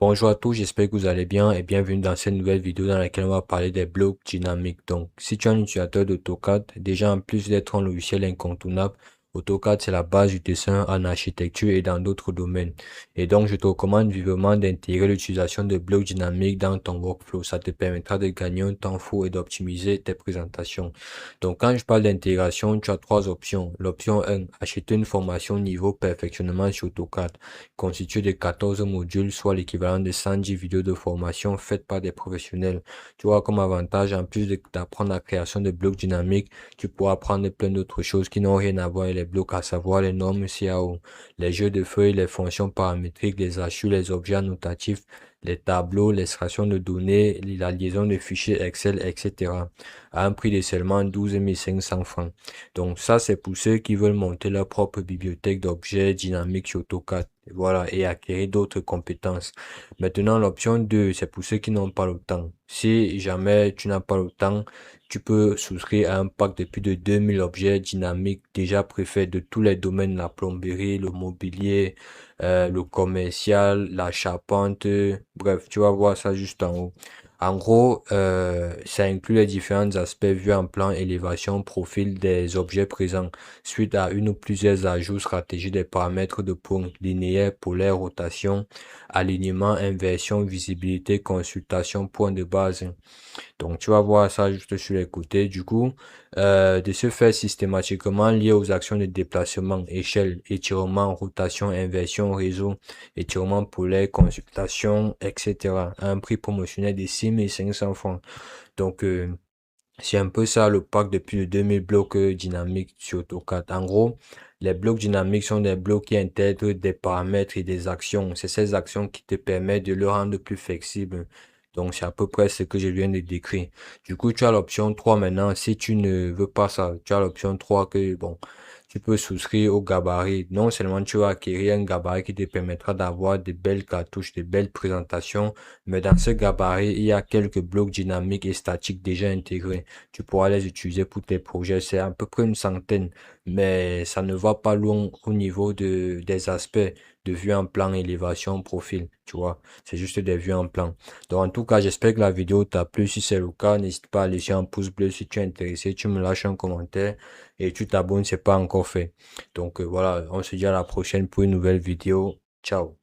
Bonjour à tous, j'espère que vous allez bien et bienvenue dans cette nouvelle vidéo dans laquelle on va parler des blocs dynamiques. Donc, si tu es un utilisateur d'AutoCAD, déjà en plus d'être un logiciel incontournable, AutoCAD c'est la base du dessin en architecture et dans d'autres domaines. Et donc, je te recommande vivement d'intégrer l'utilisation de blocs dynamiques dans ton workflow. Ça te permettra de gagner un temps fou et d'optimiser tes présentations. Donc, quand je parle d'intégration, tu as trois options. L'option 1, acheter une formation niveau perfectionnement sur AutoCAD constitué de 14 modules, soit l'équivalent de 110 vidéos de formation faites par des professionnels. Tu vois, comme avantage, en plus d'apprendre la création de blocs dynamiques, tu pourras apprendre plein d'autres choses qui n'ont rien à voir avec les blocs, à savoir les normes CAO, les jeux de feuilles, les fonctions paramétriques, les archives, les objets annotatifs, les tableaux, l'extraction de données, la liaison de fichiers Excel, etc. à un prix de seulement 12 500 francs. Donc ça, c'est pour ceux qui veulent monter leur propre bibliothèque d'objets dynamiques sur AutoCAD. Voilà, et acquérir d'autres compétences. Maintenant, l'option 2, c'est pour ceux qui n'ont pas le temps. Si jamais tu n'as pas le temps, tu peux souscrire à un pack de plus de 2000 objets dynamiques déjà préfaits de tous les domaines, la plomberie, le mobilier, le commercial, la charpente, bref, tu vas voir ça juste en haut. En gros, ça inclut les différents aspects vus en plan, élévation, profil des objets présents, suite à une ou plusieurs ajouts, stratégie des paramètres de point, linéaire, polaire, rotation, alignement, inversion, visibilité, consultation, point de base. Donc, tu vas voir ça juste sur les côtés. Du coup, de se faire systématiquement lié aux actions de déplacement, échelle, étirement, rotation, inversion, réseau, étirement polaire, consultation, etc. à un prix promotionnel de 6500 francs. Donc, c'est un peu ça le pack de plus de 2000 blocs dynamiques sur AutoCAD. En gros, les blocs dynamiques sont des blocs qui intègrent des paramètres et des actions. C'est ces actions qui te permettent de le rendre plus flexible. Donc, c'est à peu près ce que je viens de décrire. Du coup, tu as l'option 3 maintenant. Si tu ne veux pas ça, tu as l'option 3 que, bon, tu peux souscrire au gabarit. Non seulement tu vas acquérir un gabarit qui te permettra d'avoir de belles cartouches, de belles présentations, mais dans ce gabarit, il y a quelques blocs dynamiques et statiques déjà intégrés. Tu pourras les utiliser pour tes projets. C'est à peu près une centaine, mais ça ne va pas loin au niveau des aspects de vue en plan, élévation, profil. Tu vois, c'est juste des vues en plan. Donc, en tout cas, j'espère que la vidéo t'a plu. Si c'est le cas, n'hésite pas à laisser un pouce bleu si tu es intéressé. Tu me lâches un commentaire et tu t'abonnes, c'est pas encore fait. Donc, voilà, on se dit à la prochaine pour une nouvelle vidéo. Ciao.